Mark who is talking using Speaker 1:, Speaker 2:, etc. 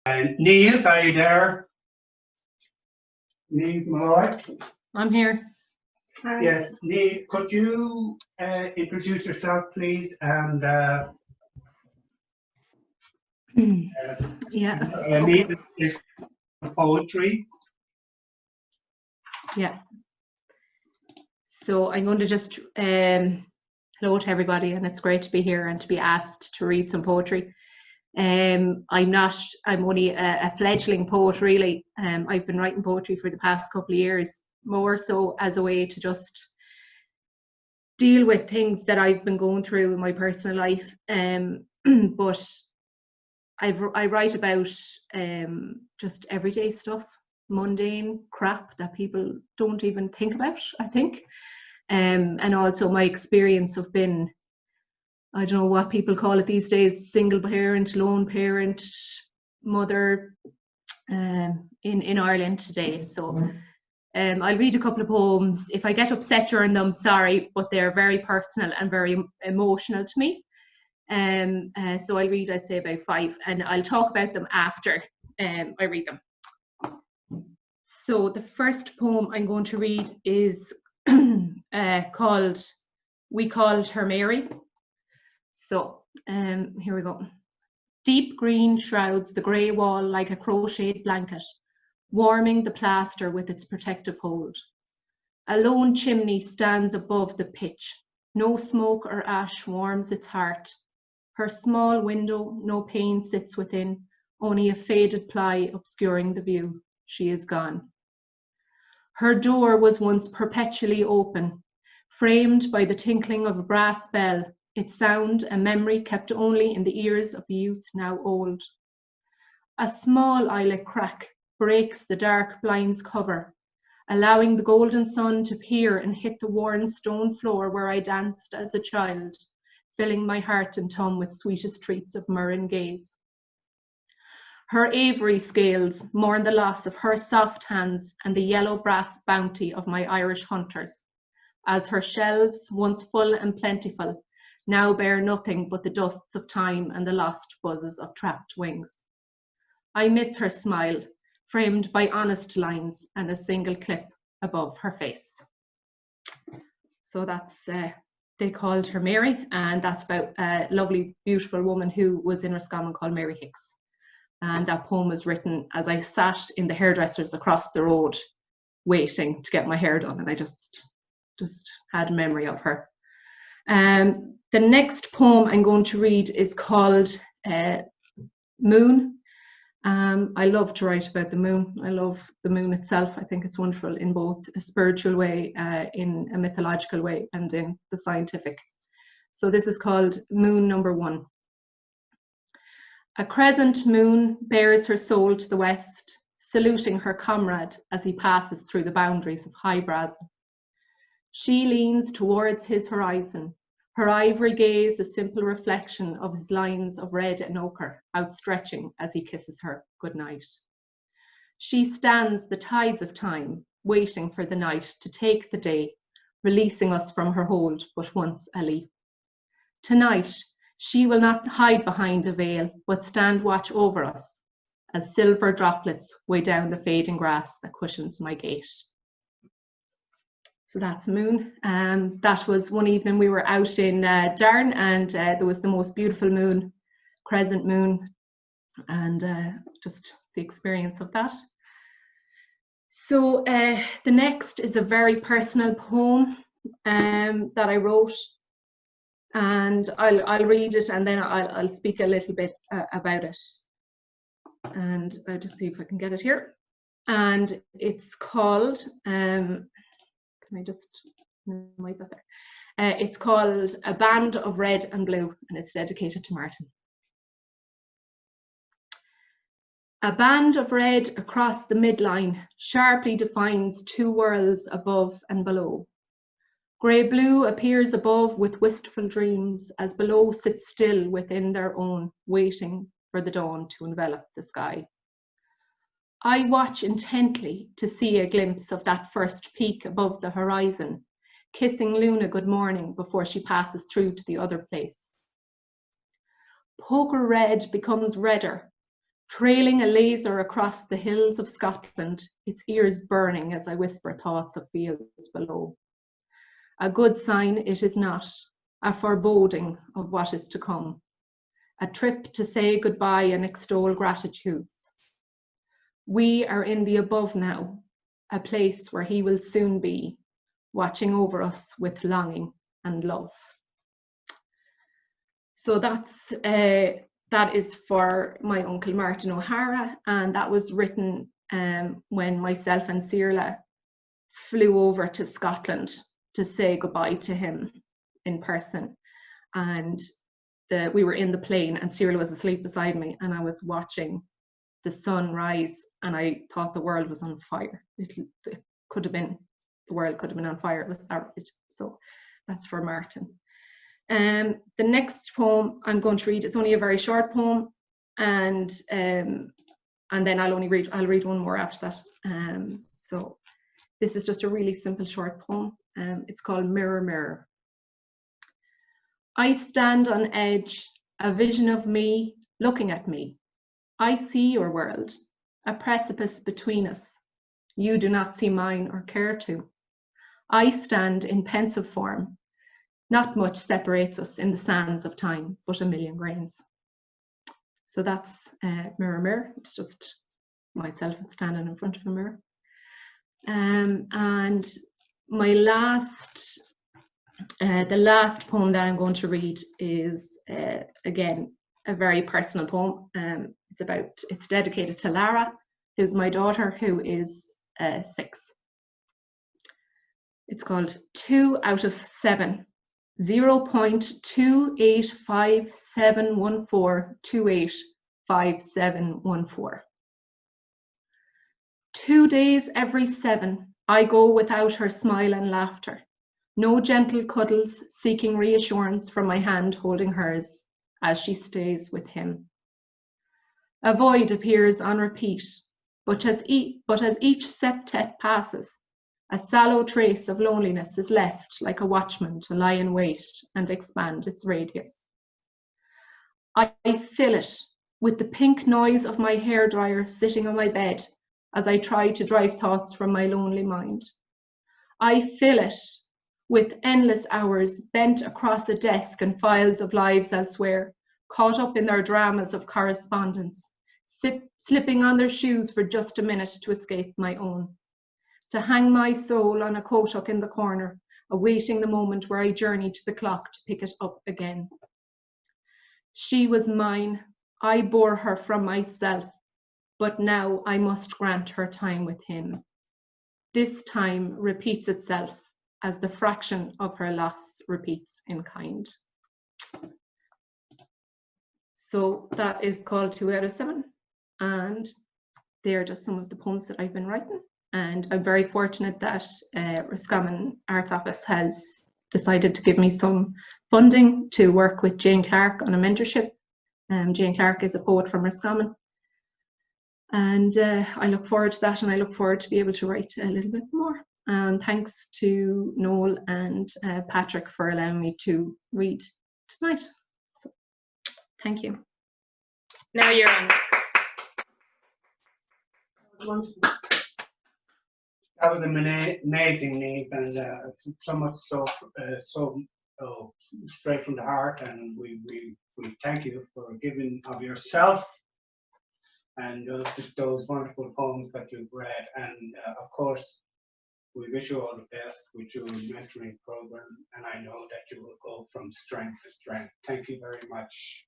Speaker 1: Niamh, are you there? Niamh Molloy?
Speaker 2: I'm here.
Speaker 3: Hi.
Speaker 1: Yes, Niamh, could you introduce yourself, please, and
Speaker 2: Yeah.
Speaker 1: Niamh
Speaker 2: Okay.
Speaker 1: is poetry.
Speaker 2: Yeah. So I'm going to just hello to everybody, and it's great to be here and to be asked to read some poetry. I'm only a fledgling poet, really. I've been writing poetry for the past couple of years, more so as a way to just deal with things that I've been going through in my personal life. But I write about just everyday stuff, mundane crap that people don't even think about, I think. And also my experience of being, I don't know what people call it these days, single parent, lone parent, mother in Ireland today. So I'll read a couple of poems. If I get upset during them, sorry, but they're very personal and very emotional to me. So I'll read, I'd say, about 5, and I'll talk about them after I read them. So the first poem I'm going to read is called We Called Her Mary. So here we go. Deep green shrouds the grey wall like a crocheted blanket, warming the plaster with its protective hold. A lone chimney stands above the pitch. No smoke or ash warms its heart. Her small window, no pane sits within, only a faded ply obscuring the view. She is gone. Her door was once perpetually open, framed by the tinkling of a brass bell, its sound a memory kept only in the ears of a youth now old. A small eyelet crack breaks the dark blind's cover, allowing the golden sun to peer and hit the worn stone floor where I danced as a child, filling my heart and tongue with sweetest treats of myrrh and gaze. Her ivory scales mourn the loss of her soft hands and the yellow brass bounty of my Irish hunters, as her shelves, once full and plentiful, now bear nothing but the dusts of time and the lost buzzes of trapped wings. I miss her smile, framed by honest lines and a single clip above her face. So that's They Called Her Mary, and that's about a lovely, beautiful woman who was in Roscommon called Mary Hicks. And that poem was written as I sat in the hairdressers across the road waiting to get my hair done, and I just had a memory of her. The next poem I'm going to read is called Moon. I love to write about the moon. I love the moon itself. I think it's wonderful in both a spiritual way, in a mythological way, and in the scientific. So this is called Moon Number 1. A crescent moon bears her soul to the west, saluting her comrade as he passes through the boundaries of High Brazen. She leans towards his horizon, her ivory gaze a simple reflection of his lines of red and ochre outstretching as he kisses her goodnight. She stands the tides of time, waiting for the night to take the day, releasing us from her hold but once a leap. Tonight, she will not hide behind a veil, but stand watch over us, as silver droplets weigh down the fading grass that cushions my gate. So that's Moon. That was one evening we were out in Darn, and there was the most beautiful moon, crescent moon, and just the experience of that. So the next is a very personal poem that I wrote, and I'll read it, and then I'll speak a little bit about it. And I'll just see if I can get it here. And it's called, can I just minimize that there? It's called A Band of Red and Blue, and it's dedicated to Martin. A band of red across the midline sharply defines 2 worlds above and below. Grey-blue appears above with wistful dreams, as below sits still within their own, waiting for the dawn to envelop the sky. I watch intently to see a glimpse of that first peak above the horizon, kissing Luna good morning before she passes through to the other place. Poker red becomes redder, Trailing a laser across the hills of Scotland, its ears burning as I whisper thoughts of fields below. A good sign it is not, a foreboding of what is to come. A trip to say goodbye and extol gratitudes. We are in the above now, a place where he will soon be, watching over us with longing and love. So that is for my uncle Martin O'Hara, and that was written when myself and Cirla flew over to Scotland to say goodbye to him in person. And we were in the plane and Cirla was asleep beside me, and I was watching the sun rise, and I thought the world was on fire. It could have been, the world could have been on fire. It was outrage. So that's for Martin. The next poem I'm going to read is only a very short poem, and then I'll read one more after that. So this is just a really simple short poem. It's called Mirror, Mirror. I stand on edge, a vision of me looking at me. I see your world, a precipice between us. You do not see mine or care to. I stand in pensive form. Not much separates us in the sands of time, but a million grains. So that's Mirror, Mirror. It's just myself standing in front of a mirror. And my the last poem that I'm going to read is, again, a very personal poem. It's dedicated to Lara, who's my daughter, who is 6. It's called 2 out of 7. 0.285714285714. 2 days every 7, I go without her smile and laughter. No gentle cuddles, seeking reassurance from my hand holding hers as she stays with him. A void appears on repeat, but as each septet passes, a sallow trace of loneliness is left, like a watchman to lie in wait and expand its radius. I fill it with the pink noise of my hairdryer sitting on my bed as I try to drive thoughts from my lonely mind. I fill it with endless hours bent across a desk and files of lives elsewhere, caught up in their dramas of correspondence, slipping on their shoes for just a minute to escape my own. To hang my soul on a coat hook in the corner, awaiting the moment where I journey to the clock to pick it up again. She was mine, I bore her from myself, but now I must grant her time with him. This time repeats itself as the fraction of her loss repeats in kind. So that is called 2 out of 7, and they're just some of the poems that I've been writing. And I'm very fortunate that Roscommon Arts Office has decided to give me some funding to work with Jane Clark on a mentorship. Jane Clark is a poet from Roscommon. And I look forward to that, and I look forward to be able to write a little bit more. And thanks to Noel and Patrick for allowing me to read tonight. So, thank you.
Speaker 3: Now you're on.
Speaker 1: That was amazing, Niamh, and so much so straight from the heart. And we thank you for giving of yourself and those wonderful poems that you've read. And of course, we wish you all the best with your mentoring program. And I know that you will go from strength to strength. Thank you very much.